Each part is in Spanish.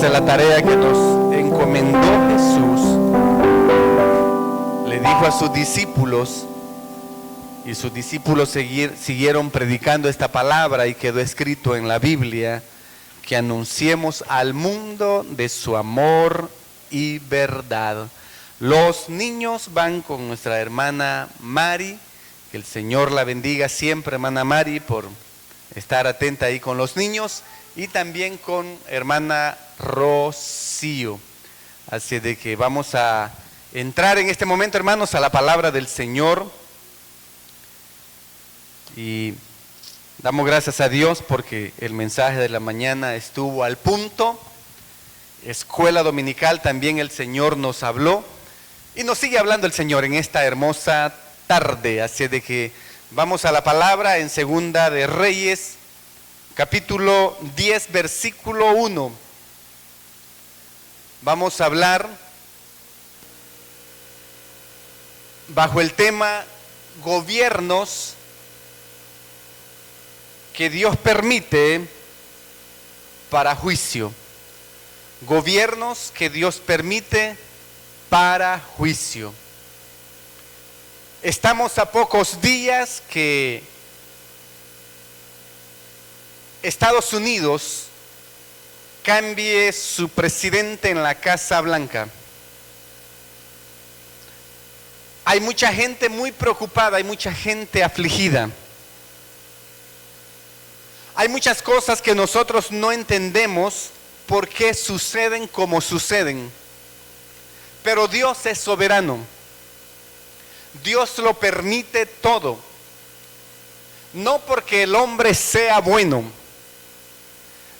hacer la tarea que nos encomendó Jesús. Le dijo a sus discípulos, y sus discípulos siguieron predicando esta palabra, y quedó escrito en la Biblia, que anunciemos al mundo de su amor y verdad. Los niños van con nuestra hermana Mari, que el Señor la bendiga siempre, hermana Mari, por estar atenta ahí con los niños, y también con hermana Rocío. Así de que vamos a entrar en este momento, hermanos, a la palabra del Señor. Y damos gracias a Dios porque el mensaje de la mañana estuvo al punto. Escuela dominical también el Señor nos habló y nos sigue hablando el Señor en esta hermosa tarde. Así de que vamos a la palabra en Segunda de Reyes, capítulo 10, versículo 1. Vamos a hablar bajo el tema gobiernos que Dios permite para juicio. Gobiernos que Dios permite para juicio. Estamos a pocos días que Estados Unidos cambie su presidente en la Casa Blanca. Hay mucha gente muy preocupada, hay mucha gente afligida. Hay muchas cosas que nosotros no entendemos por qué suceden como suceden. Pero Dios es soberano. Dios lo permite todo. No porque el hombre sea bueno,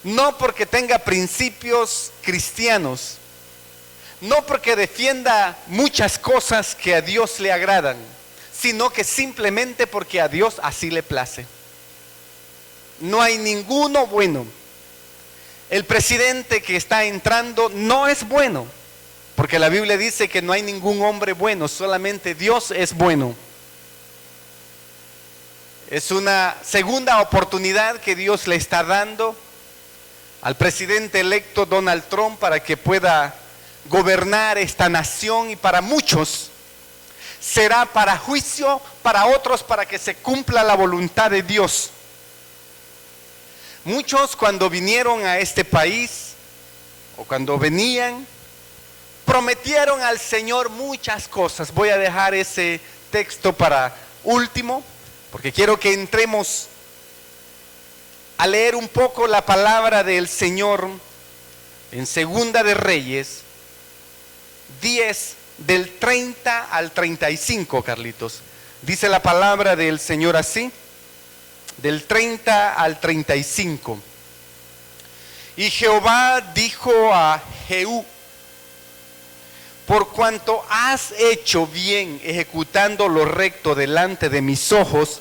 no porque tenga principios cristianos, no porque defienda muchas cosas que a Dios le agradan, sino que simplemente porque a Dios así le place. No hay ninguno bueno. El presidente que está entrando no es bueno, porque la Biblia dice que no hay ningún hombre bueno, solamente Dios es bueno. Es una segunda oportunidad que Dios le está dando al presidente electo Donald Trump para que pueda gobernar esta nación, y para muchos será para juicio, para otros para que se cumpla la voluntad de Dios. Muchos cuando vinieron a este país, o cuando venían, prometieron al Señor muchas cosas. Voy a dejar ese texto para último, porque quiero que entremos a leer un poco la palabra del Señor en Segunda de Reyes 10, del 30 al 35, Carlitos. Dice la palabra del Señor así, del 30 al 35. Y Jehová dijo a Jehú: por cuanto has hecho bien ejecutando lo recto delante de mis ojos,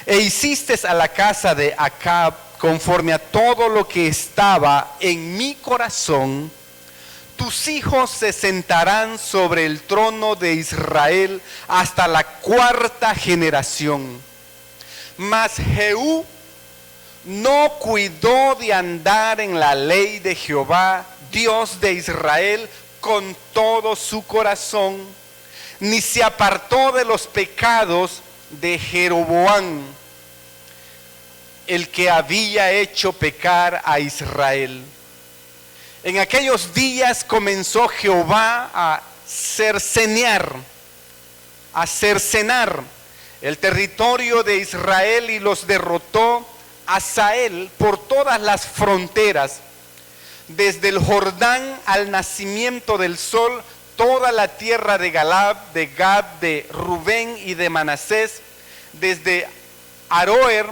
e hiciste a la casa de Acab conforme a todo lo que estaba en mi corazón, tus hijos se sentarán sobre el trono de Israel hasta la 4ª generación. Mas Jehú no cuidó de andar en la ley de Jehová, Dios de Israel, con todo su corazón, ni se apartó de los pecados de Jeroboam, el que había hecho pecar a Israel. En aquellos días comenzó Jehová a cercenar el territorio de Israel, y los derrotó a Sael por todas las fronteras, desde el Jordán al nacimiento del sol, toda la tierra de Gad, de Rubén y de Manasés, desde Aroer,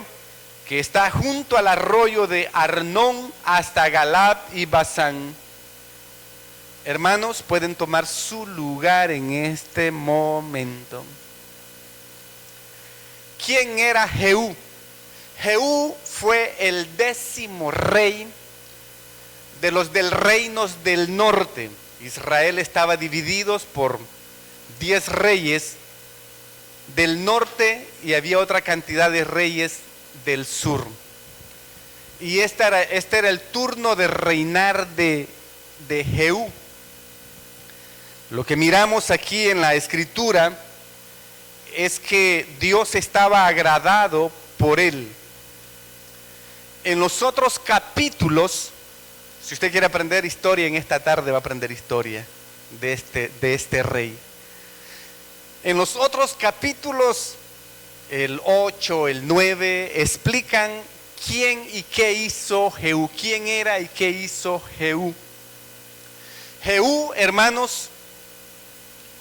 que está junto al arroyo de Arnón, hasta Galad y Basán. Hermanos, pueden tomar su lugar en este momento. ¿Quién era Jehú? Jehú fue el 10º rey de los del reinos del norte. Israel estaba dividido por 10 reyes del norte y había otra cantidad de reyes del sur. Y este era el turno de reinar de de Jehú. Lo que miramos aquí en la escritura es que Dios estaba agradado por él. En los otros capítulos, si usted quiere aprender historia en esta tarde, va a aprender historia de este rey. En los otros capítulos, el 8, el 9, explican quién y qué hizo Jehú, quién era y qué hizo Jehú. Jehú, hermanos,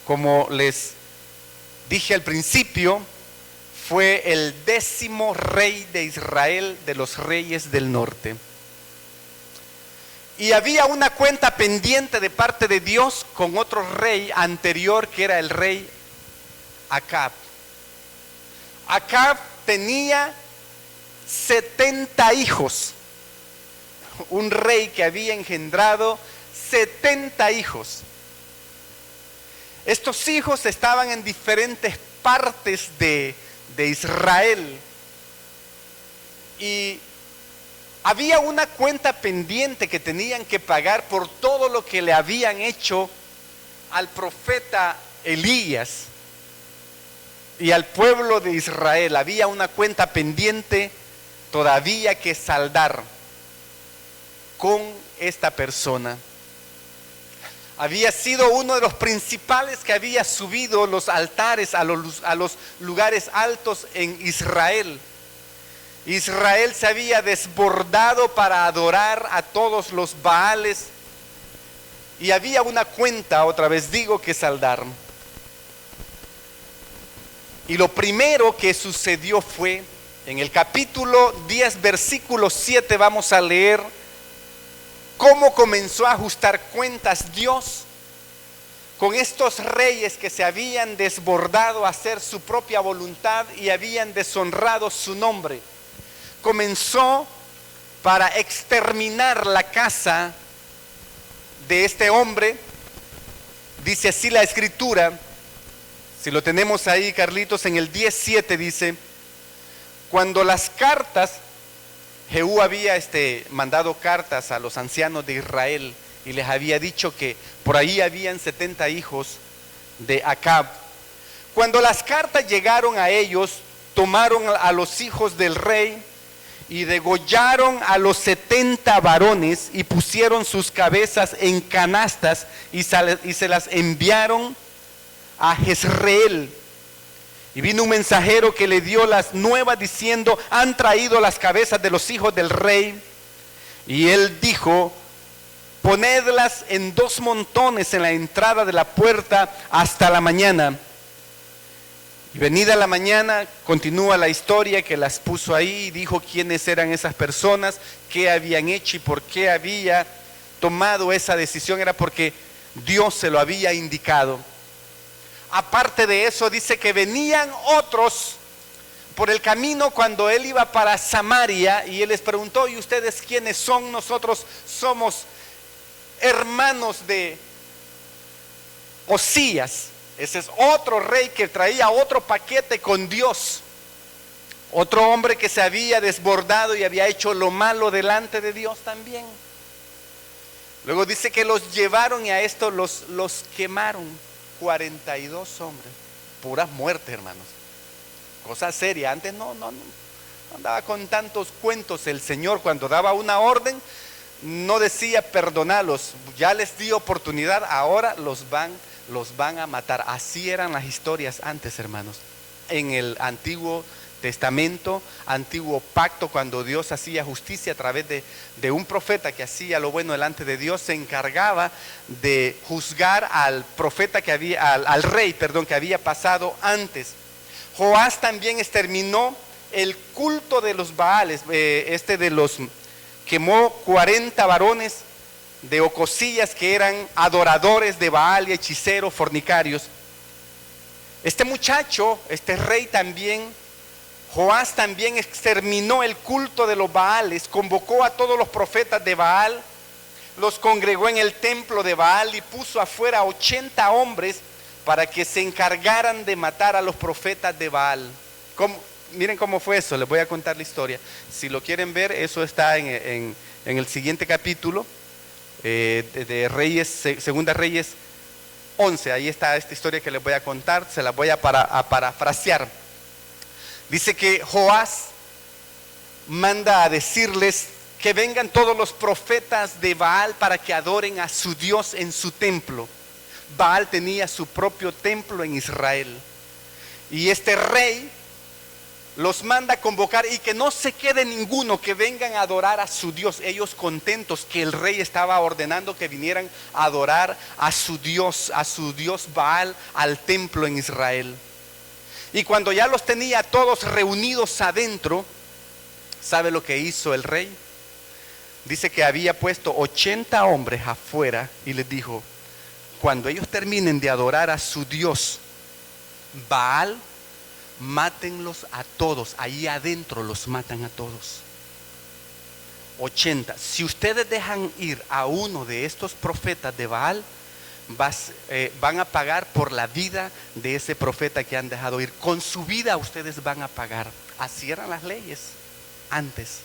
como les dije al principio, fue el 10º rey de Israel, de los reyes del norte. Y había una cuenta pendiente de parte de Dios con otro rey anterior, que era el rey Acab. Acab tenía 70 hijos. Un rey que había engendrado 70 hijos. Estos hijos estaban en diferentes partes de Israel. Y había una cuenta pendiente que tenían que pagar por todo lo que le habían hecho al profeta Elías y al pueblo de Israel. Había una cuenta pendiente todavía que saldar con esta persona. Había sido uno de los principales que había subido los altares a los lugares altos en Israel. Israel se había desbordado para adorar a todos los Baales y había una cuenta, otra vez digo, que saldar. Y lo primero que sucedió fue, en el capítulo 10, versículo 7, vamos a leer cómo comenzó a ajustar cuentas Dios con estos reyes que se habían desbordado a hacer su propia voluntad y habían deshonrado su nombre. Comenzó para exterminar la casa de este hombre. Dice así la escritura, si lo tenemos ahí, Carlitos, en el 10:7 dice: cuando las cartas, Jehú había mandado cartas a los ancianos de Israel y les había dicho que por ahí habían 70 hijos de Acab. Cuando las cartas llegaron a ellos, tomaron a los hijos del rey y degollaron a los 70 varones y pusieron sus cabezas en canastas y se las enviaron a Jezreel. Y vino un mensajero que le dio las nuevas diciendo: han traído las cabezas de los hijos del rey. Y él dijo: ponedlas en 2 montones en la entrada de la puerta hasta la mañana. Y venida la mañana, continúa la historia, que las puso ahí y dijo quiénes eran esas personas, qué habían hecho y por qué había tomado esa decisión. Era porque Dios se lo había indicado. Aparte de eso, dice que venían otros por el camino cuando él iba para Samaria, y él les preguntó: ¿y ustedes quiénes son? Nosotros somos hermanos de Osías. Ese es otro rey que traía otro paquete con Dios, otro hombre que se había desbordado y había hecho lo malo delante de Dios también. Luego dice que los llevaron y a esto los quemaron. 42 hombres, puras muertes, hermanos, cosa seria. Antes no andaba con tantos cuentos. El Señor, cuando daba una orden, no decía perdonarlos, ya les di oportunidad, ahora los van a matar. Así eran las historias antes, hermanos, en el Antiguo Testamento, Antiguo Pacto. Cuando Dios hacía justicia a través de un profeta que hacía lo bueno delante de Dios, se encargaba de juzgar al profeta al rey, que había pasado antes. Joás también exterminó el culto de los Baales. Quemó 40 varones de Ocosías que eran adoradores de Baal y hechiceros, fornicarios. Este muchacho, este rey también, Joás, también exterminó el culto de los Baales, convocó a todos los profetas de Baal, los congregó en el templo de Baal y puso afuera 80 hombres para que se encargaran de matar a los profetas de Baal. Miren cómo fue eso, les voy a contar la historia. Si lo quieren ver, eso está en el siguiente capítulo, de Reyes, Segunda Reyes 11. Ahí está esta historia que les voy a contar, se la voy a parafrasear. Dice que Joás manda a decirles que vengan todos los profetas de Baal para que adoren a su Dios en su templo. Baal tenía su propio templo en Israel. Y este rey los manda a convocar y que no se quede ninguno, que vengan a adorar a su Dios. Ellos contentos que el rey estaba ordenando que vinieran a adorar a su Dios Baal, al templo en Israel. Y cuando ya los tenía todos reunidos adentro, ¿sabe lo que hizo el rey? Dice que había puesto 80 hombres afuera y les dijo: cuando ellos terminen de adorar a su Dios Baal, mátenlos a todos. Ahí adentro los matan a todos. 80. Si ustedes dejan ir a uno de estos profetas de Baal, van a pagar por la vida de ese profeta que han dejado ir. Con su vida ustedes van a pagar. Así eran las leyes antes.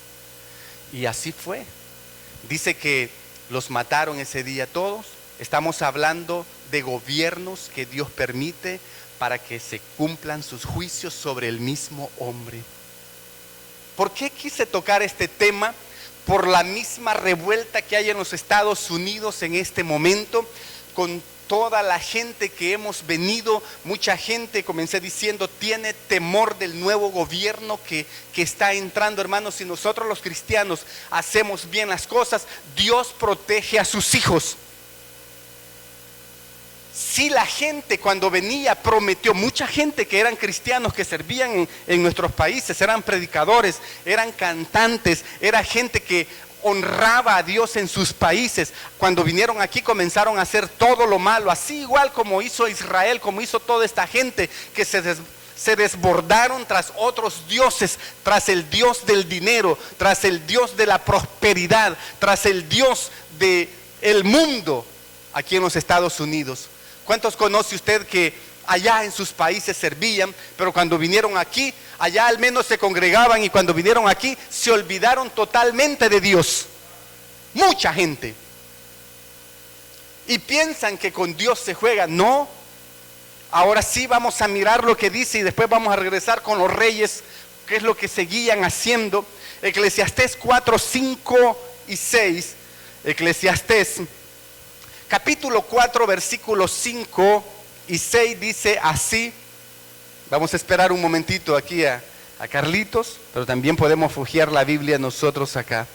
Y así fue. Dice que los mataron ese día todos. Estamos hablando de gobiernos que Dios permite para que se cumplan sus juicios sobre el mismo hombre. ¿Por qué quise tocar este tema? Por la misma revuelta que hay en los Estados Unidos en este momento, con toda la gente que hemos venido. Mucha gente, comencé diciendo, tiene temor del nuevo gobierno que está entrando. Hermanos, si nosotros los cristianos hacemos bien las cosas, Dios protege a sus hijos. Si la gente cuando venía prometió, mucha gente que eran cristianos, que servían en nuestros países, eran predicadores, eran cantantes, era gente que honraba a Dios en sus países. Cuando vinieron aquí comenzaron a hacer todo lo malo, así igual como hizo Israel, como hizo toda esta gente que se desbordaron tras otros dioses, tras el Dios del dinero, tras el Dios de la prosperidad, tras el Dios del mundo aquí en los Estados Unidos. ¿Cuántos conoce usted que allá en sus países servían, pero cuando vinieron aquí, allá al menos se congregaban, y cuando vinieron aquí se olvidaron totalmente de Dios? Mucha gente. Y piensan que con Dios se juega. No. Ahora sí vamos a mirar lo que dice y después vamos a regresar con los reyes, qué es lo que seguían haciendo. Eclesiastés 4, 5 y 6. Eclesiastés capítulo 4, versículos 5 y 6 dice así. Vamos a esperar un momentito aquí a Carlitos, pero también podemos fojear la Biblia nosotros acá.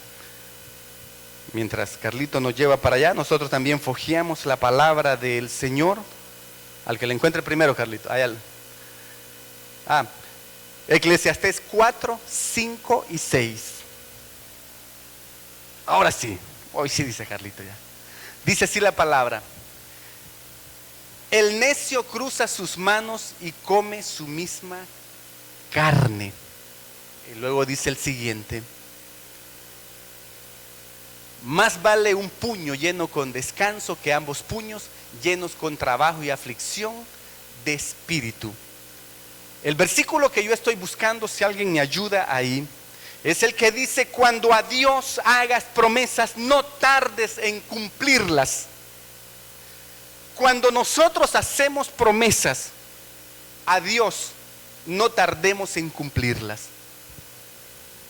Mientras Carlitos nos lleva para allá, nosotros también fojeamos la palabra del Señor. Al que le encuentre primero, Carlitos. Eclesiastés 4, 5 y 6. Ahora sí, hoy sí dice Carlitos ya. Dice así la palabra: el necio cruza sus manos y come su misma carne. Y luego dice el siguiente: más vale un puño lleno con descanso que ambos puños llenos con trabajo y aflicción de espíritu. El versículo que yo estoy buscando, si alguien me ayuda ahí, es el que dice: cuando a Dios hagas promesas, no tardes en cumplirlas. Cuando nosotros hacemos promesas a Dios, no tardemos en cumplirlas.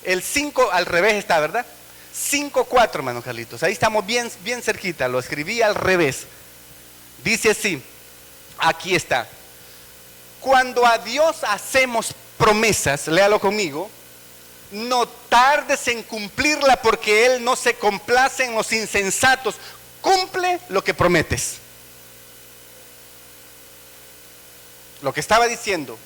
El 5 al revés está, ¿verdad? 5:4, hermano Carlitos. Ahí estamos bien cerquita, lo escribí al revés. Dice así, aquí está: cuando a Dios hacemos promesas, léalo conmigo, no tardes en cumplirla, porque Él no se complace en los insensatos. Cumple lo que prometes. Lo que estaba diciendo,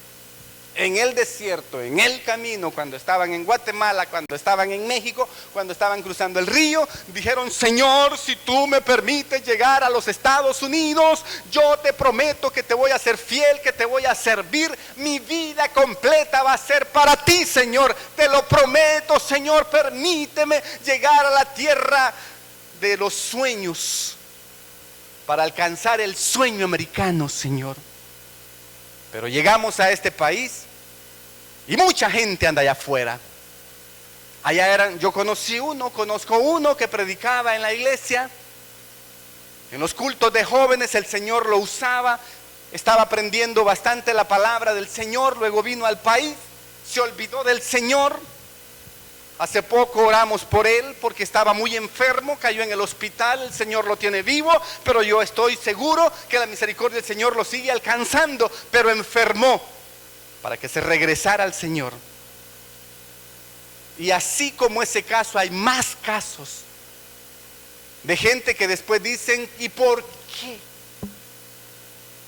en el desierto, en el camino, cuando estaban en Guatemala, cuando estaban en México, cuando estaban cruzando el río, dijeron: Señor, si tú me permites llegar a los Estados Unidos, yo te prometo que te voy a ser fiel, que te voy a servir, mi vida completa va a ser para ti, Señor, te lo prometo, Señor, permíteme llegar a la tierra de los sueños, para alcanzar el sueño americano, Señor. Pero llegamos a este país y mucha gente anda allá afuera. Allá conozco uno que predicaba en la iglesia, En los cultos de jóvenes el Señor lo usaba, estaba aprendiendo bastante la palabra del Señor, luego vino al país, se olvidó del Señor. Hace poco oramos por él porque estaba muy enfermo, cayó en el hospital, el Señor lo tiene vivo, pero yo estoy seguro que la misericordia del Señor lo sigue alcanzando, pero enfermó para que se regresara al Señor. Y así como ese caso, hay más casos de gente que después dicen, ¿y por qué?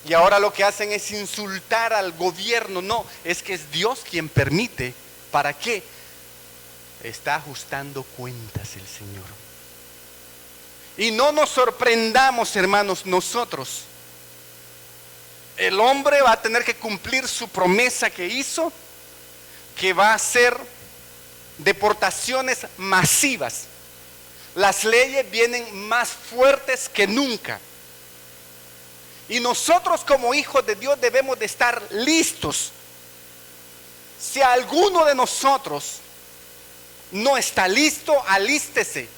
Y ahora lo que hacen es insultar al gobierno. No, es que es Dios quien permite. ¿Para qué? Está ajustando cuentas el Señor. Y no nos sorprendamos, hermanos, nosotros. El hombre va a tener que cumplir su promesa que hizo, que va a hacer deportaciones masivas. Las leyes vienen más fuertes que nunca. Y nosotros como hijos de Dios debemos de estar listos. Si alguno de nosotros no está listo, alístese.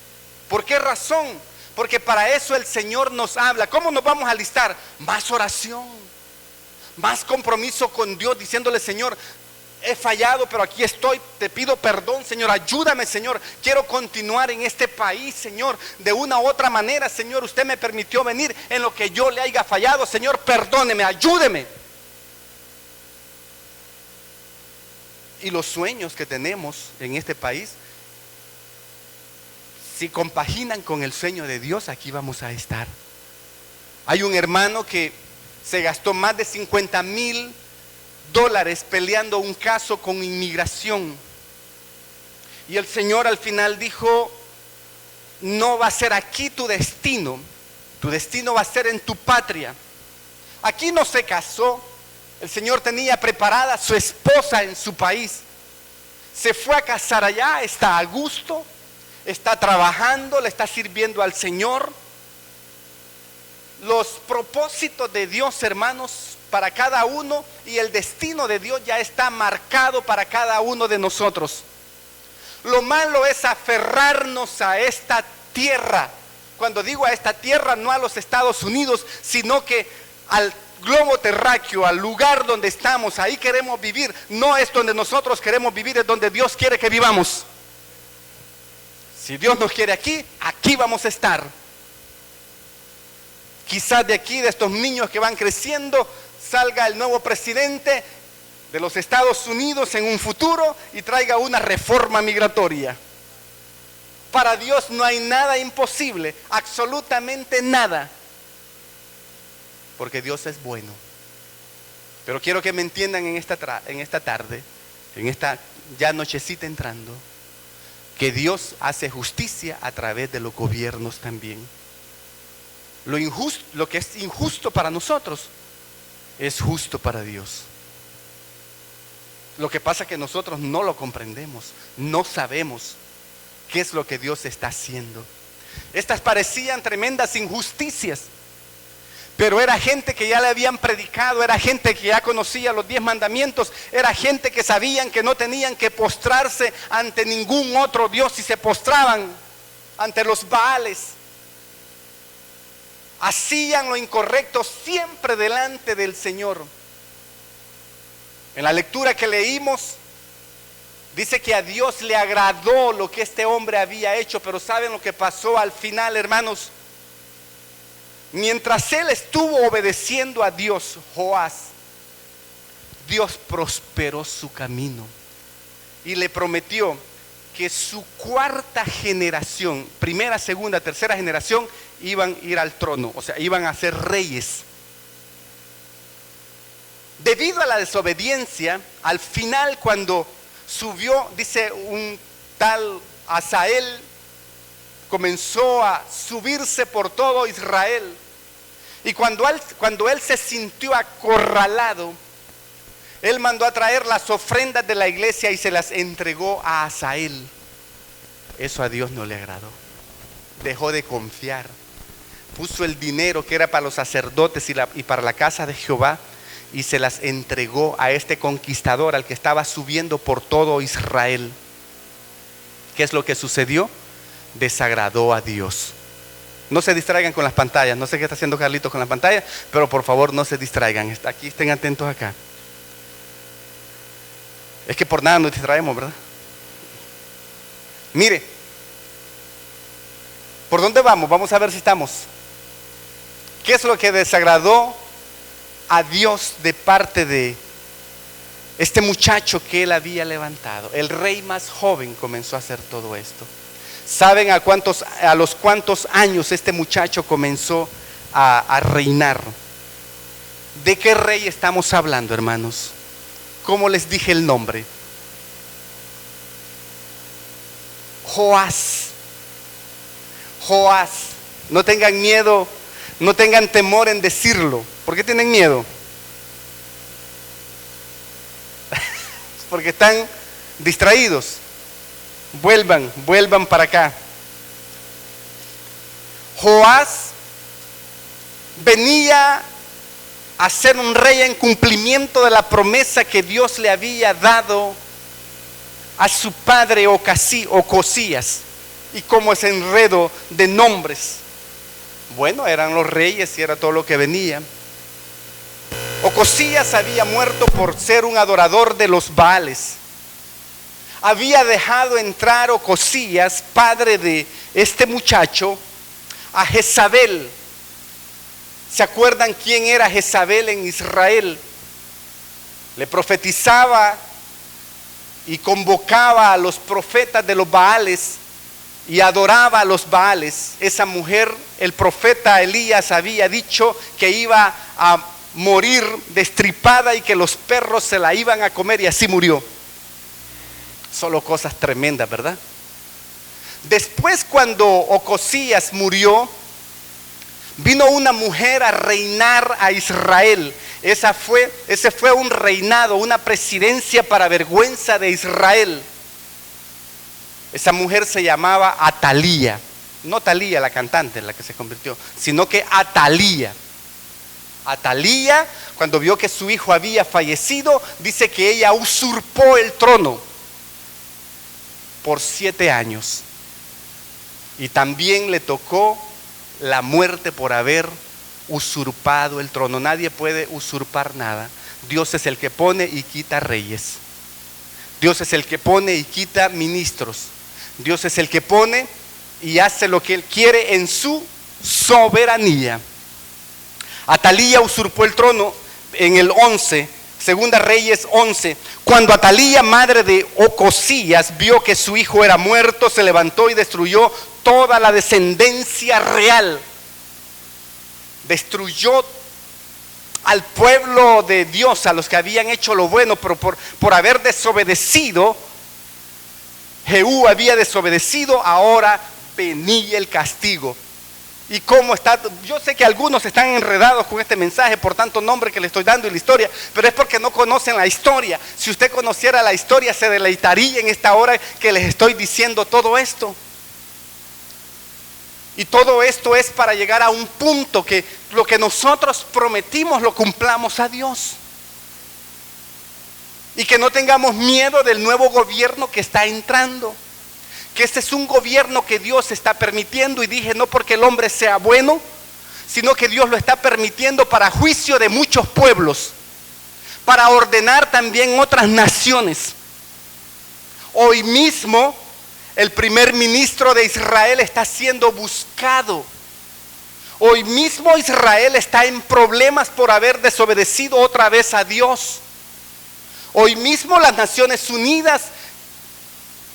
¿Por qué razón? Porque para eso el Señor nos habla. ¿Cómo nos vamos a alistar? Más oración, más compromiso con Dios, diciéndole: Señor, he fallado, pero aquí estoy, te pido perdón, Señor, ayúdame, Señor, quiero continuar en este país, Señor, de una u otra manera, Señor, usted me permitió venir en lo que yo le haya fallado, Señor, perdóneme, ayúdeme. Y los sueños que tenemos en este país, si compaginan con el sueño de Dios, aquí vamos a estar. Hay un hermano que se gastó más de $50,000 peleando un caso con inmigración, y el Señor al final dijo: no va a ser aquí tu destino va a ser en tu patria. Aquí no se casó, el Señor tenía preparada a su esposa en su país, se fue a casar allá, está a gusto, está trabajando, le está sirviendo al Señor. Los propósitos de Dios, hermanos, para cada uno, y el destino de Dios ya está marcado para cada uno de nosotros. Lo malo es aferrarnos a esta tierra. Cuando digo a esta tierra, no a los Estados Unidos, sino que al globo terráqueo, al lugar donde estamos, ahí queremos vivir. No es donde nosotros queremos vivir, es donde Dios quiere que vivamos. Si Dios nos quiere aquí, aquí vamos a estar. Quizás de aquí, de estos niños que van creciendo, salga el nuevo presidente de los Estados Unidos en un futuro y traiga una reforma migratoria. Para Dios no hay nada imposible, absolutamente nada, porque Dios es bueno. Pero quiero que me entiendan en esta tarde, en esta ya nochecita entrando, que Dios hace justicia a través de los gobiernos también. Lo que es injusto para nosotros es justo para Dios. Lo que pasa es que nosotros no lo comprendemos, no sabemos qué es lo que Dios está haciendo. Estas parecían tremendas injusticias, pero era gente que ya le habían predicado, era gente que ya conocía los 10 mandamientos, era gente que sabían que no tenían que postrarse ante ningún otro Dios, y se postraban ante los Baales. Hacían lo incorrecto siempre delante del Señor. En la lectura que leímos, dice que a Dios le agradó lo que este hombre había hecho, pero ¿saben lo que pasó al final, hermanos? Mientras él estuvo obedeciendo a Dios, Joás, Dios prosperó su camino y le prometió que su cuarta generación, primera, segunda, tercera generación, iban a ir al trono, o sea, iban a ser reyes. Debido a la desobediencia, al final, cuando subió, dice, un tal Asael, comenzó a subirse por todo Israel, y cuando él se sintió acorralado, él mandó a traer las ofrendas de la iglesia y se las entregó a Asael. Eso a Dios no le agradó. Dejó de confiar. Puso el dinero que era para los sacerdotes y para la casa de Jehová, y se las entregó a este conquistador, al que estaba subiendo por todo Israel. ¿Qué es lo que sucedió? Desagradó a Dios. No se distraigan con las pantallas. No sé qué está haciendo Carlitos con la pantalla, pero por favor no se distraigan. Aquí estén atentos acá. Es que por nada nos distraemos, ¿verdad? Mire, ¿por dónde vamos? Vamos a ver si estamos. ¿Qué es lo que desagradó a Dios de parte de este muchacho que él había levantado? El rey más joven comenzó a hacer todo esto. ¿Saben a los cuántos años este muchacho comenzó a reinar? ¿De qué rey estamos hablando, hermanos? ¿Cómo les dije el nombre? Joás. Joás. No tengan miedo, no tengan temor en decirlo. ¿Por qué tienen miedo? Porque están distraídos. Vuelvan para acá. Joás venía a ser un rey en cumplimiento de la promesa que Dios le había dado a su padre Ocosías. Y como ese enredo de nombres. Bueno, eran los reyes y era todo lo que venía. Ocosías había muerto por ser un adorador de los Baales. Había dejado entrar Ocosías, padre de este muchacho, a Jezabel. ¿Se acuerdan quién era Jezabel en Israel? Le profetizaba y convocaba a los profetas de los Baales y adoraba a los Baales. Esa mujer, el profeta Elías había dicho que iba a morir destripada y que los perros se la iban a comer, y así murió. Solo cosas tremendas, ¿verdad? Después, cuando Ocosías murió, vino una mujer a reinar a Israel. Ese fue un reinado, una presidencia para vergüenza de Israel. Esa mujer se llamaba Atalía. No Talía, la cantante, en la que se convirtió, sino que Atalía. Atalía, cuando vio que su hijo había fallecido, dice que ella usurpó el trono por 7 años. Y también le tocó la muerte por haber usurpado el trono. Nadie puede usurpar nada. Dios es el que pone y quita reyes. Dios es el que pone y quita ministros. Dios es el que pone y hace lo que Él quiere en su soberanía. Atalía usurpó el trono en el 11, Segunda Reyes 11. Cuando Atalía, madre de Ocosías, vio que su hijo era muerto, se levantó y destruyó toda la descendencia real. Destruyó al pueblo de Dios, a los que habían hecho lo bueno, pero por haber desobedecido, Jehú había desobedecido, ahora venía el castigo. Y cómo está, yo sé que algunos están enredados con este mensaje por tanto nombre que le estoy dando y la historia, pero es porque no conocen la historia. Si usted conociera la historia, se deleitaría en esta hora que les estoy diciendo todo esto. Y todo esto es para llegar a un punto que lo que nosotros prometimos lo cumplamos a Dios. Y que no tengamos miedo del nuevo gobierno que está entrando. Que este es un gobierno que Dios está permitiendo, y dije no porque el hombre sea bueno, sino que Dios lo está permitiendo para juicio de muchos pueblos, para ordenar también otras naciones. Hoy mismo el primer ministro de Israel está siendo buscado. Hoy mismo Israel está en problemas por haber desobedecido otra vez a Dios. Hoy mismo las Naciones Unidas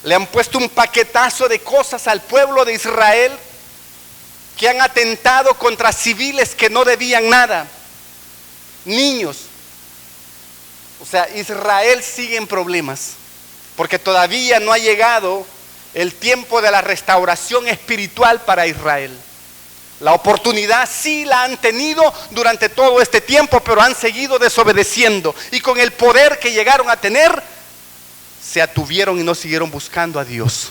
le han puesto un paquetazo de cosas al pueblo de Israel, que han atentado contra civiles que no debían nada, niños. O sea, Israel sigue en problemas, porque todavía no ha llegado el tiempo de la restauración espiritual para Israel. La oportunidad sí la han tenido durante todo este tiempo, pero han seguido desobedeciendo, y con el poder que llegaron a tener, se atuvieron y no siguieron buscando a Dios.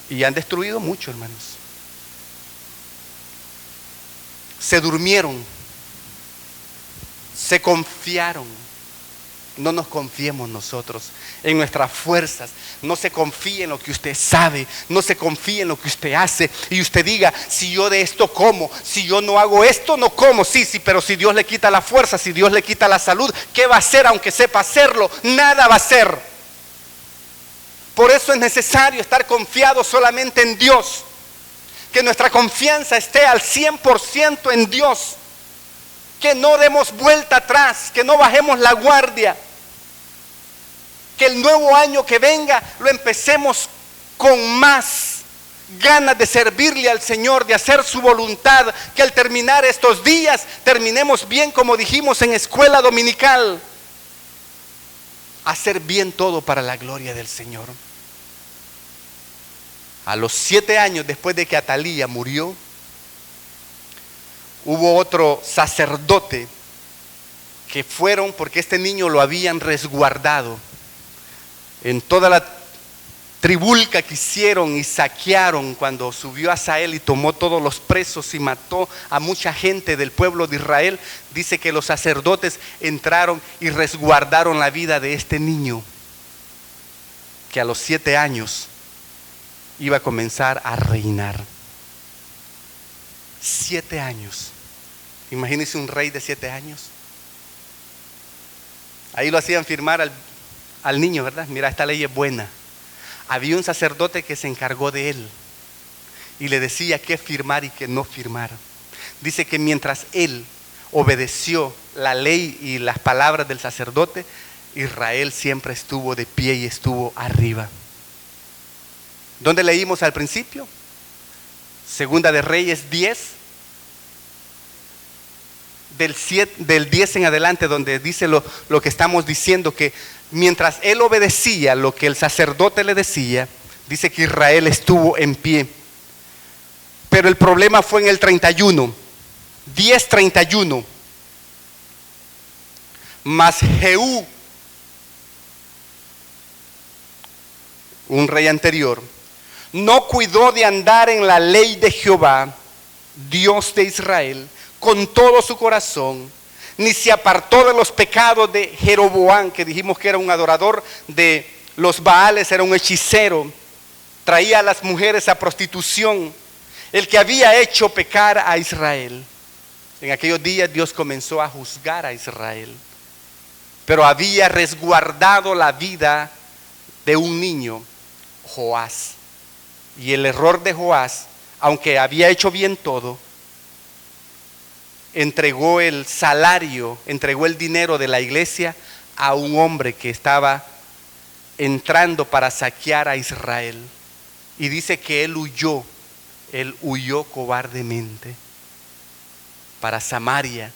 Y han destruido mucho, hermanos. Se durmieron, se confiaron, No nos confiemos nosotros en nuestras fuerzas. No se confíe en lo que usted sabe. No se confíe en lo que usted hace. Y usted diga, si yo de esto como, si yo no hago esto, no como. Sí, pero si Dios le quita la fuerza, si Dios le quita la salud, ¿qué va a hacer aunque sepa hacerlo? Nada va a hacer. Por eso es necesario estar confiado solamente en Dios. Que nuestra confianza esté al 100% en Dios. Que no demos vuelta atrás, que no bajemos la guardia. Que el nuevo año que venga lo empecemos con más ganas de servirle al Señor, de hacer su voluntad. Que al terminar estos días terminemos bien, como dijimos en escuela dominical. Hacer bien todo para la gloria del Señor. A los 7 años después de que Atalía murió, hubo otro sacerdote que fueron, porque este niño lo habían resguardado en toda la tribulca que hicieron y saquearon cuando subió Asael y tomó todos los presos y mató a mucha gente del pueblo de Israel. Dice que los sacerdotes entraron y resguardaron la vida de este niño que a los 7 años iba a comenzar a reinar. 7 años. Imagínense un rey de 7 años. Ahí lo hacían firmar al niño, ¿verdad? Mira, esta ley es buena. Había un sacerdote que se encargó de él y le decía qué firmar y qué no firmar. Dice que mientras él obedeció la ley y las palabras del sacerdote, Israel siempre estuvo de pie y estuvo arriba. ¿Dónde leímos al principio? Segunda de Reyes 10, del 10 en adelante, donde dice lo que estamos diciendo, que mientras él obedecía lo que el sacerdote le decía, dice que Israel estuvo en pie. Pero el problema fue en el 31, 10:31. Mas Jehú, un rey anterior, no cuidó de andar en la ley de Jehová, Dios de Israel, con todo su corazón, ni se apartó de los pecados de Jeroboam, que dijimos que era un adorador de los Baales, era un hechicero, traía a las mujeres a prostitución, el que había hecho pecar a Israel. En aquellos días Dios comenzó a juzgar a Israel, pero había resguardado la vida de un niño, Joás. Y el error de Joás, aunque había hecho bien todo, entregó el salario, entregó el dinero de la iglesia a un hombre que estaba entrando para saquear a Israel. Y dice que él huyó cobardemente para Samaria,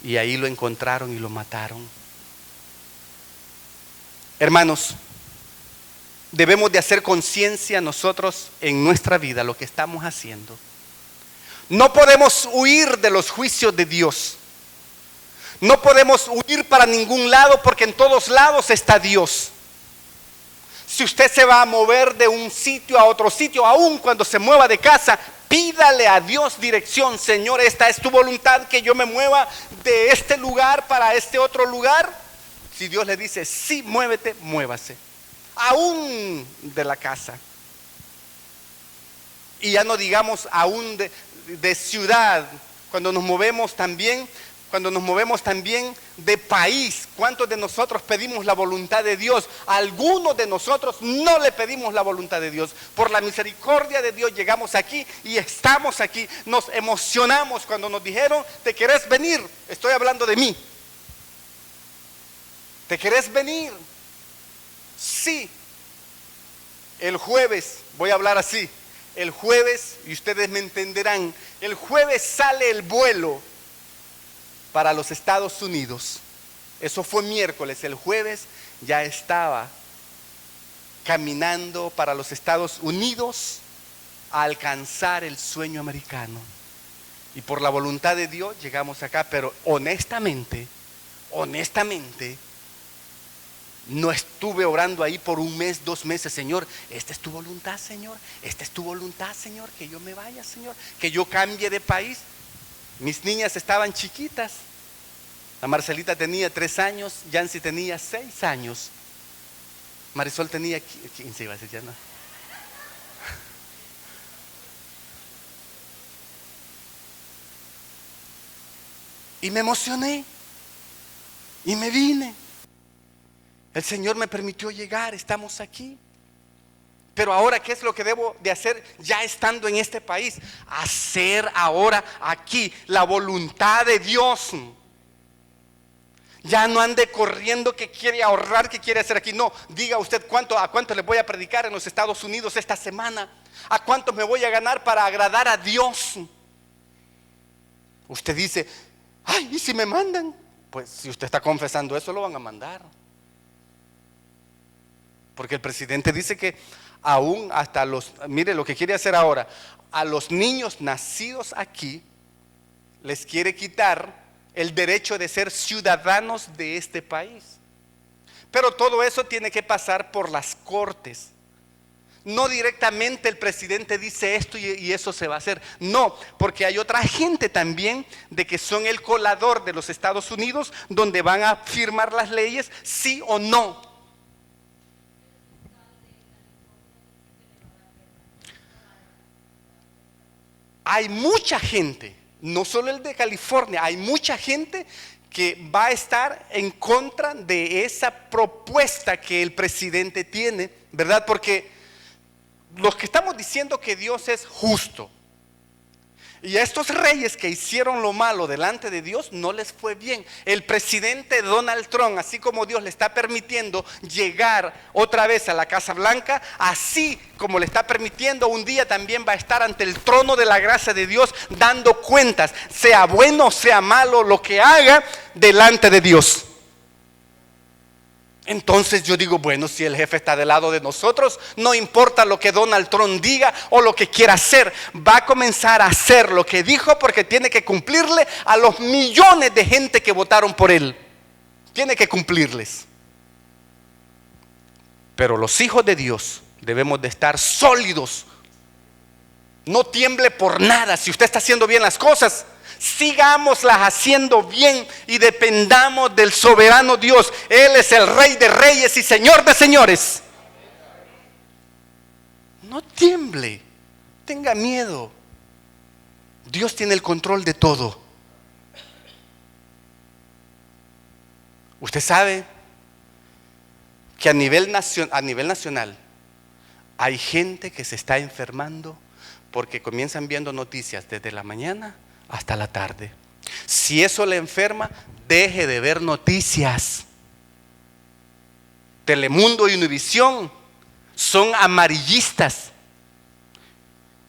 y ahí lo encontraron y lo mataron. Hermanos, debemos de hacer conciencia nosotros en nuestra vida lo que estamos haciendo. No podemos huir de los juicios de Dios. No podemos huir para ningún lado, porque en todos lados está Dios. Si usted se va a mover de un sitio a otro sitio, aun cuando se mueva de casa, pídale a Dios dirección. Señor, esta es tu voluntad, que yo me mueva de este lugar para este otro lugar. Si Dios le dice, sí, muévete, muévase. Aún de la casa. Y ya no digamos aún de ciudad, cuando nos movemos también de país. ¿Cuántos de nosotros pedimos la voluntad de Dios? Algunos de nosotros no le pedimos la voluntad de Dios. Por la misericordia de Dios llegamos aquí y estamos aquí. Nos emocionamos cuando nos dijeron, ¿te querés venir? Estoy hablando de mí. ¿Te querés venir? Sí. El jueves, voy a hablar así, el jueves, y ustedes me entenderán, el jueves sale el vuelo para los Estados Unidos. Eso fue miércoles. El jueves ya estaba caminando para los Estados Unidos a alcanzar el sueño americano. Y por la voluntad de Dios llegamos acá, pero honestamente, no estuve orando ahí por 1 mes, 2 meses. Señor, esta es tu voluntad, Señor. Esta es tu voluntad, Señor. Que yo me vaya, Señor. Que yo cambie de país. Mis niñas estaban chiquitas. La Marcelita tenía 3 años, Yancy tenía 6 años, Marisol tenía 15, iba a decir ya no. Y me emocioné y me vine. El Señor me permitió llegar, estamos aquí. Pero ahora, ¿qué es lo que debo de hacer ya estando en este país? Hacer ahora aquí la voluntad de Dios. Ya no ande corriendo que quiere ahorrar, que quiere hacer aquí. No, diga usted a cuánto le voy a predicar en los Estados Unidos esta semana. A cuánto me voy a ganar para agradar a Dios. Usted dice, ay, ¿y si me mandan? Pues si usted está confesando eso, lo van a mandar. Porque el presidente dice que aún hasta mire lo que quiere hacer ahora, a los niños nacidos aquí, les quiere quitar el derecho de ser ciudadanos de este país. Pero todo eso tiene que pasar por las cortes. No directamente el presidente dice esto y eso se va a hacer. No, porque hay otra gente también de que son el colador de los Estados Unidos, donde van a firmar las leyes, sí o no. Hay mucha gente, no solo el de California, hay mucha gente que va a estar en contra de esa propuesta que el presidente tiene, ¿verdad? Porque los que estamos diciendo que Dios es justo, y a estos reyes que hicieron lo malo delante de Dios no les fue bien. El presidente Donald Trump, así como Dios le está permitiendo llegar otra vez a la Casa Blanca, así como le está permitiendo, un día también va a estar ante el trono de la gracia de Dios dando cuentas, sea bueno o sea malo lo que haga delante de Dios. Entonces yo digo, bueno, si el jefe está del lado de nosotros, no importa lo que Donald Trump diga o lo que quiera hacer, va a comenzar a hacer lo que dijo, porque tiene que cumplirle a los millones de gente que votaron por él. Tiene que cumplirles. Pero los hijos de Dios debemos de estar sólidos. No tiemble por nada. Si usted está haciendo bien las cosas, sigámoslas haciendo bien y dependamos del soberano Dios. Él es el Rey de reyes y Señor de señores. No tiemble, tenga miedo. Dios tiene el control de todo. Usted sabe que a nivel nacional hay gente que se está enfermando porque comienzan viendo noticias desde la mañana hasta la tarde. Si eso le enferma, deje de ver noticias. Telemundo y Univisión son amarillistas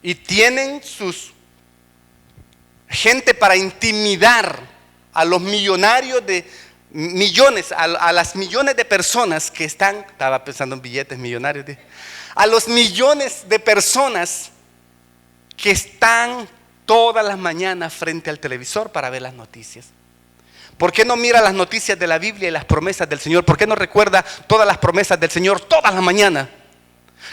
y tienen sus gente para intimidar a los millonarios de millones, a las millones de personas que estaba pensando en billetes millonarios, a los millones de personas que están todas las mañanas frente al televisor para ver las noticias. ¿Por qué no mira las noticias de la Biblia y las promesas del Señor? ¿Por qué no recuerda todas las promesas del Señor todas las mañanas?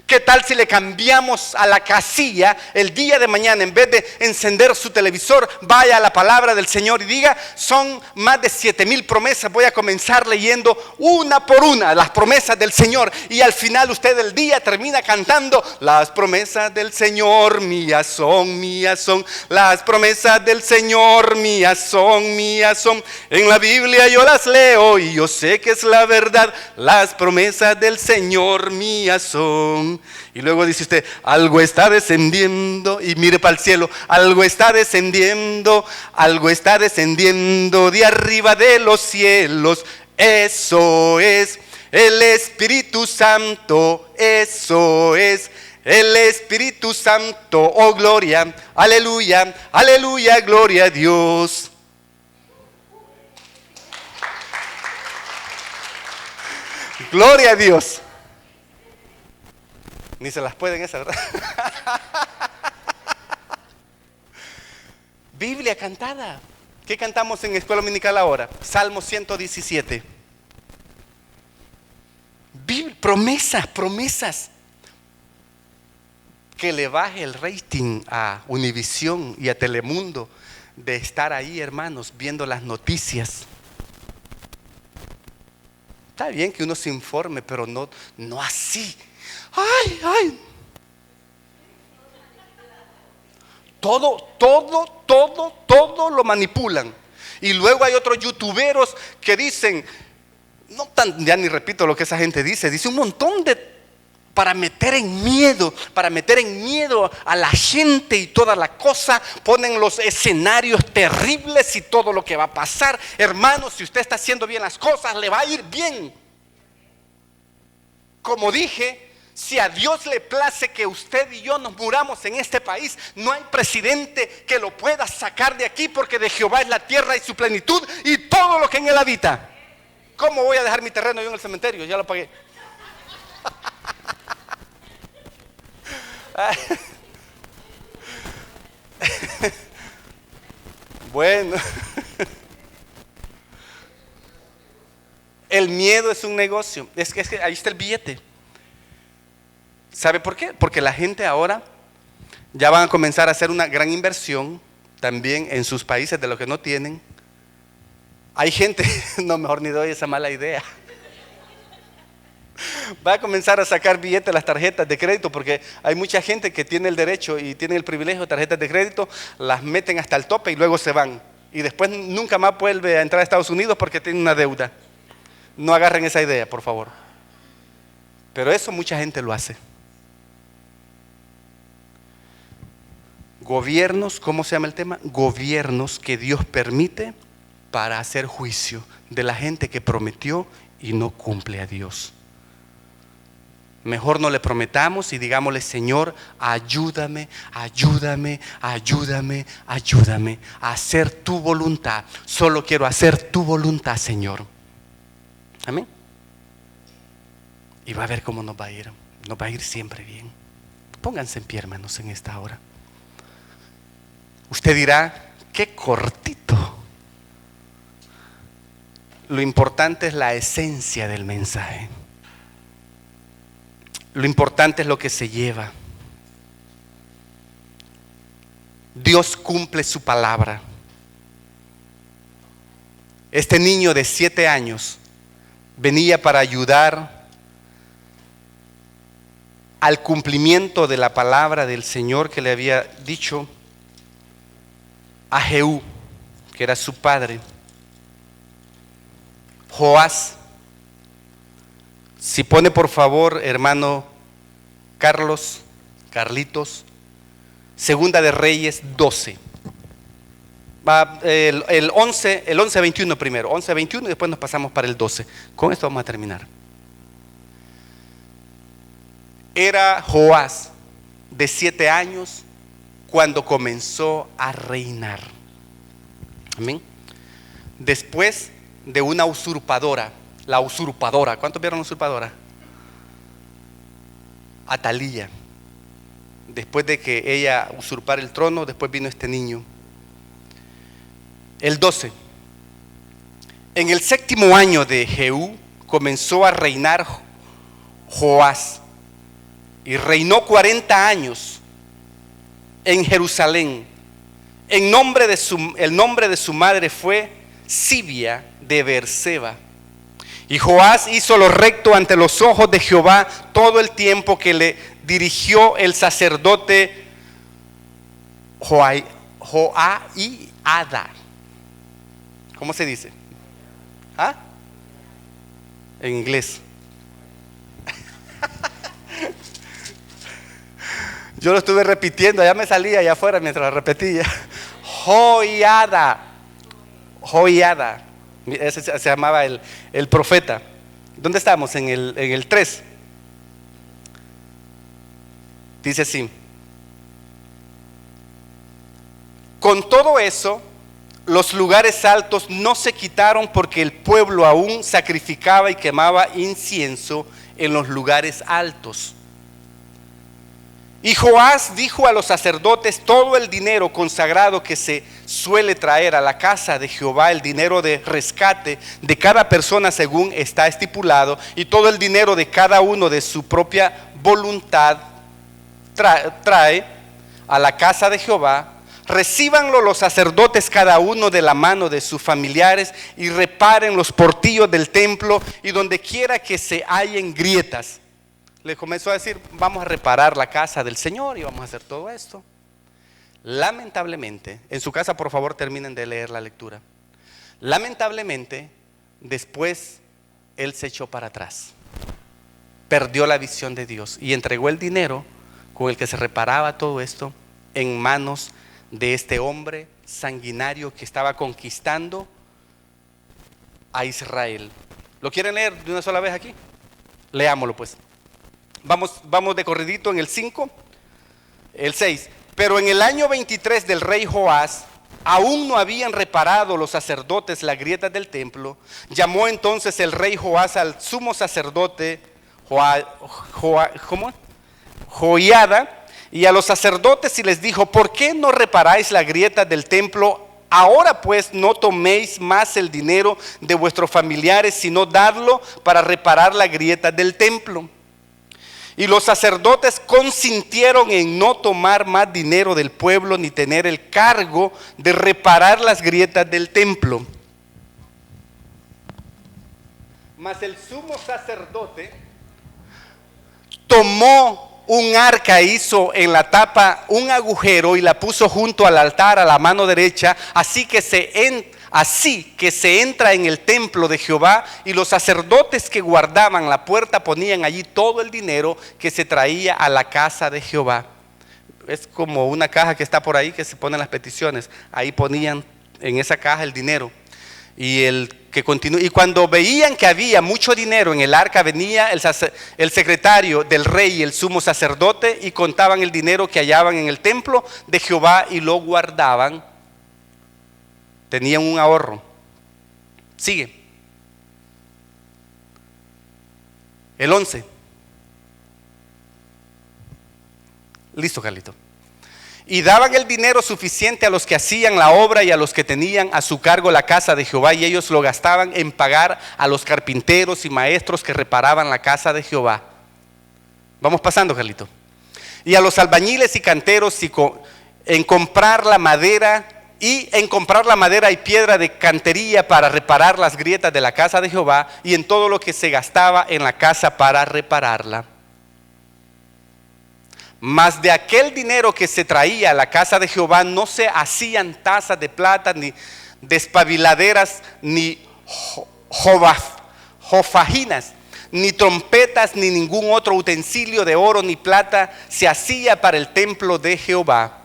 ¿Qué tal si le cambiamos a la casilla el día de mañana? En vez de encender su televisor, vaya a la palabra del Señor y diga, son más de 7,000 promesas. Voy a comenzar leyendo una por una las promesas del Señor, y al final usted del día termina cantando, las promesas del Señor mías son, mías son. Las promesas del Señor mías son, mías son. En la Biblia yo las leo y yo sé que es la verdad. Las promesas del Señor mías son. Y luego dice usted, algo está descendiendo, y mire para el cielo, algo está descendiendo de arriba de los cielos. Eso es el Espíritu Santo, eso es el Espíritu Santo. Oh, gloria, aleluya, aleluya, gloria a Dios. Gloria a Dios. Ni se las pueden esa, ¿verdad? Biblia cantada. ¿Qué cantamos en Escuela Dominical ahora? Salmo 117. Promesas, promesas. Que le baje el rating a Univisión y a Telemundo de estar ahí, hermanos, viendo las noticias. Está bien que uno se informe, pero no así. Ay, ay. Todo lo manipulan. Y luego hay otros youtuberos que dicen, ya ni repito lo que esa gente dice un montón para meter en miedo a la gente y toda la cosa. Ponen los escenarios terribles y todo lo que va a pasar. Hermano, si usted está haciendo bien las cosas, le va a ir bien. Como dije, si a Dios le place que usted y yo nos muramos en este país, no hay presidente que lo pueda sacar de aquí, porque de Jehová es la tierra y su plenitud y todo lo que en él habita. ¿Cómo voy a dejar mi terreno yo en el cementerio? Ya lo pagué. Bueno, el miedo es un negocio. Es que ahí está el billete. ¿Sabe por qué? Porque la gente ahora ya van a comenzar a hacer una gran inversión también en sus países de lo que no tienen. Hay gente, no, mejor ni doy esa mala idea. Va a comenzar a sacar billetes las tarjetas de crédito, porque hay mucha gente que tiene el derecho y tiene el privilegio de tarjetas de crédito, las meten hasta el tope y luego se van. Y después nunca más vuelve a entrar a Estados Unidos porque tiene una deuda. No agarren esa idea, por favor. Pero eso mucha gente lo hace. Gobiernos, ¿cómo se llama el tema? Gobiernos que Dios permite para hacer juicio de la gente que prometió y no cumple a Dios. Mejor no le prometamos y digámosle: Señor, ayúdame a hacer tu voluntad. Solo quiero hacer tu voluntad, Señor. Amén. Y va a ver cómo nos va a ir. Nos va a ir siempre bien. Pónganse en pie, hermanos, en esta hora. Usted dirá: qué cortito. Lo importante es la esencia del mensaje. Lo importante es lo que se lleva. Dios cumple su palabra. Este niño de 7 años venía para ayudar al cumplimiento de la palabra del Señor que le había dicho a Jehú, que era su padre. Joás, si pone por favor, hermano Carlitos, Segunda de Reyes 12. El 11:21 primero, 11:21 y después nos pasamos para el 12. Con esto vamos a terminar. Era Joás de 7 años cuando comenzó a reinar. Amén. Después de una usurpadora, la usurpadora, ¿cuántos vieron la usurpadora? Atalía. Después de que ella usurpara el trono, después vino este niño. El 12. En el 7º año de Jehú comenzó a reinar Joás y reinó 40 años en Jerusalén. El nombre de su madre fue Sibia de Beerseba. Y Joás hizo lo recto ante los ojos de Jehová todo el tiempo que le dirigió el sacerdote Joiada. ¿Cómo se dice? ¿Ah? En inglés. Yo lo estuve repitiendo, ya me salía allá afuera mientras lo repetía. Joiada. Ese se llamaba el profeta. ¿Dónde estamos? En el 3. Dice así: con todo eso, los lugares altos no se quitaron, porque el pueblo aún sacrificaba y quemaba incienso en los lugares altos. Y Joás dijo a los sacerdotes: todo el dinero consagrado que se suele traer a la casa de Jehová, el dinero de rescate de cada persona según está estipulado, y todo el dinero de cada uno de su propia voluntad, trae a la casa de Jehová Recíbanlo los sacerdotes cada uno de la mano de sus familiares y reparen los portillos del templo y donde quiera que se hallen grietas. Le comenzó a decir, vamos a reparar la casa del Señor y vamos a hacer todo esto. Lamentablemente, en su casa por favor terminen de leer la lectura. Lamentablemente, después él se echó para atrás. Perdió la visión de Dios y entregó el dinero con el que se reparaba todo esto en manos de este hombre sanguinario que estaba conquistando a Israel. ¿Lo quieren leer de una sola vez aquí? Leámoslo pues. Vamos de corridito en el 5, el 6. Pero en el año 23 del rey Joás, aún no habían reparado los sacerdotes las grietas del templo. Llamó entonces el rey Joás al sumo sacerdote Joiada y a los sacerdotes y les dijo, ¿por qué no reparáis las grietas del templo? Ahora pues no toméis más el dinero de vuestros familiares, sino dadlo para reparar las grietas del templo. Y los sacerdotes consintieron en no tomar más dinero del pueblo ni tener el cargo de reparar las grietas del templo. Mas el sumo sacerdote tomó un arca, hizo en la tapa un agujero y la puso junto al altar a la mano derecha, así que se entra en el templo de Jehová, y los sacerdotes que guardaban la puerta ponían allí todo el dinero que se traía a la casa de Jehová. Es como una caja que está por ahí que se ponen las peticiones, ahí ponían en esa caja el dinero. Y cuando veían que había mucho dinero en el arca, venía el secretario del rey y el sumo sacerdote y contaban el dinero que hallaban en el templo de Jehová y lo guardaban. Tenían un ahorro. Sigue. El 11. Listo, Carlito. Y daban el dinero suficiente a los que hacían la obra y a los que tenían a su cargo la casa de Jehová, y ellos lo gastaban en pagar a los carpinteros y maestros que reparaban la casa de Jehová. Vamos pasando, Carlito. Y a los albañiles y canteros en comprar la madera y piedra de cantería para reparar las grietas de la casa de Jehová, y en todo lo que se gastaba en la casa para repararla. Mas de aquel dinero que se traía a la casa de Jehová no se hacían tazas de plata, ni despabiladeras, ni jofajinas, ni trompetas, ni ningún otro utensilio de oro ni plata se hacía para el templo de Jehová,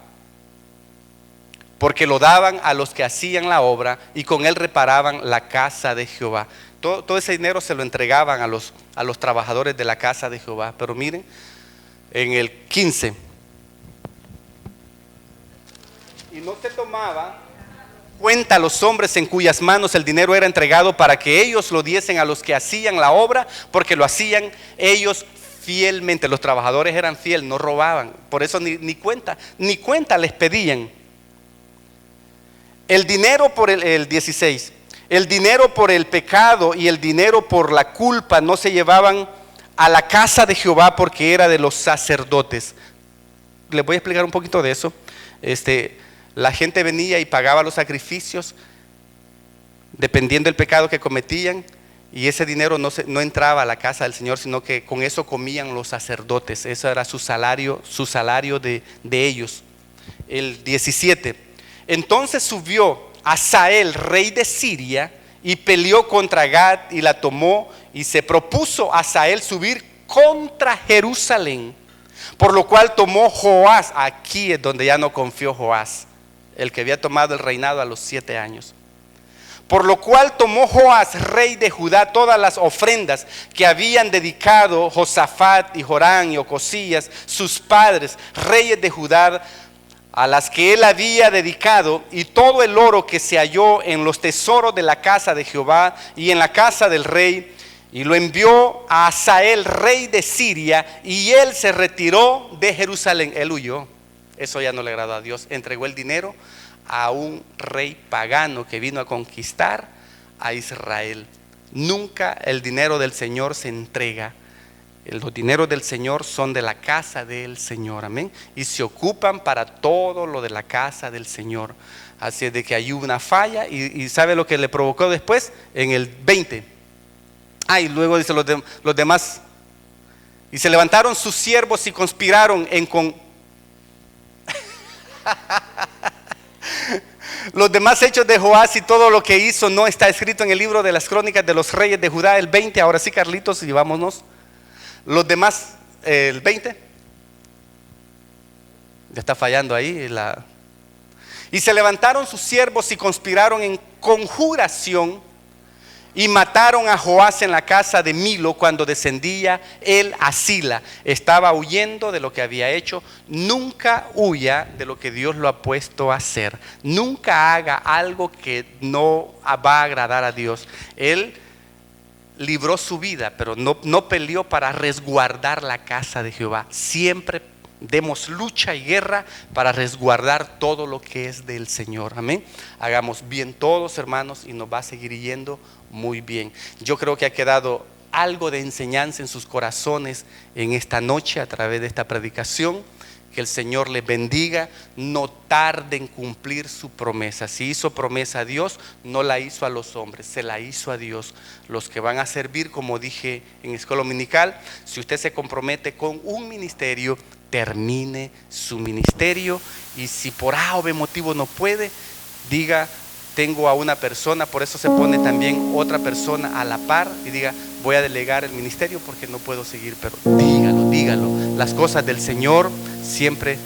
porque lo daban a los que hacían la obra y con él reparaban la casa de Jehová. Todo ese dinero se lo entregaban a los trabajadores de la casa de Jehová. Pero miren, en el 15, y no se tomaba cuenta a los hombres en cuyas manos el dinero era entregado para que ellos lo diesen a los que hacían la obra, porque lo hacían ellos fielmente. Los trabajadores eran fieles, no robaban, por eso ni cuenta les pedían. El dinero por el 16, el dinero por el pecado y el dinero por la culpa no se llevaban a la casa de Jehová, porque era de los sacerdotes. Les voy a explicar un poquito de eso. La gente venía y pagaba los sacrificios dependiendo del pecado que cometían, y ese dinero no entraba a la casa del Señor, sino que con eso comían los sacerdotes. Eso era su salario de ellos. El 17, entonces subió Hazael, rey de Siria, y peleó contra Gad y la tomó, y se propuso Hazael subir contra Jerusalén, por lo cual tomó Joás. Aquí es donde ya no confió Joás, el que había tomado el reinado a los 7 años. Por lo cual tomó Joás, rey de Judá, todas las ofrendas que habían dedicado Josafat y Jorán y Ocosías, sus padres, reyes de Judá, a las que él había dedicado, y todo el oro que se halló en los tesoros de la casa de Jehová y en la casa del rey, y lo envió a Hazael, rey de Siria, y él se retiró de Jerusalén. Él huyó. Eso ya no le agradó a Dios. Entregó el dinero a un rey pagano que vino a conquistar a Israel. Nunca el dinero del Señor se entrega. Los dineros del Señor son de la casa del Señor, amén. Y se ocupan para todo lo de la casa del Señor. Así es de que hay una falla y ¿sabe lo que le provocó después? En el 20. Y luego dice los demás. Y se levantaron sus siervos y conspiraron Los demás hechos de Joás y todo lo que hizo no está escrito en el libro de las crónicas de los reyes de Judá, el 20. Ahora sí, Carlitos, y vámonos. Los demás, el 20. Ya está fallando ahí. Y se levantaron sus siervos y conspiraron en conjuración y mataron a Joás en la casa de Milo cuando descendía él a Sila. Estaba huyendo de lo que había hecho. Nunca huya de lo que Dios lo ha puesto a hacer. Nunca haga algo que no va a agradar a Dios. Él libró su vida, pero no peleó para resguardar la casa de Jehová. Siempre demos lucha y guerra para resguardar todo lo que es del Señor. Amén. Hagamos bien todos, hermanos, y nos va a seguir yendo muy bien. Yo creo que ha quedado algo de enseñanza en sus corazones en esta noche a través de esta predicación. Que el Señor les bendiga. No tarde en cumplir su promesa. Si hizo promesa a Dios, no la hizo a los hombres, se la hizo a Dios. Los que van a servir, como dije en escuela dominical, si usted se compromete con un ministerio, termine su ministerio. Y si por A o B motivo no puede, diga: tengo a una persona. Por eso se pone también otra persona a la par y diga: voy a delegar el ministerio porque no puedo seguir. Pero dígalo. Las cosas del Señor siempre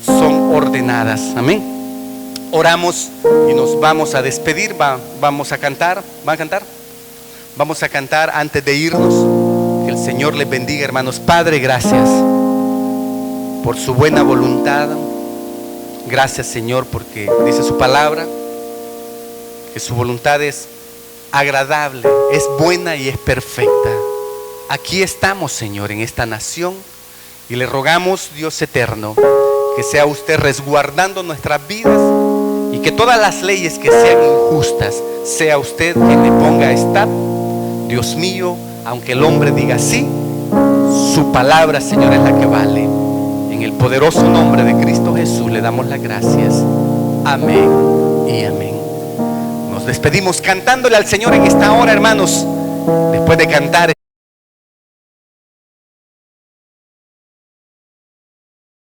son ordenadas. Amén. Oramos y nos vamos a despedir. Vamos a cantar. ¿Van a cantar? Vamos a cantar antes de irnos. Que el Señor les bendiga, hermanos. Padre, gracias por su buena voluntad. Gracias, Señor, porque dice su palabra que su voluntad es agradable, es buena y es perfecta. Aquí estamos, Señor, en esta nación, y le rogamos, Dios eterno, que sea usted resguardando nuestras vidas y que todas las leyes que sean injustas, sea usted quien le ponga stop. Dios mío, aunque el hombre diga sí, su palabra, Señor, es la que vale. En el poderoso nombre de Cristo Jesús le damos las gracias. Amén y amén. Nos despedimos cantándole al Señor en esta hora, hermanos. Después de cantar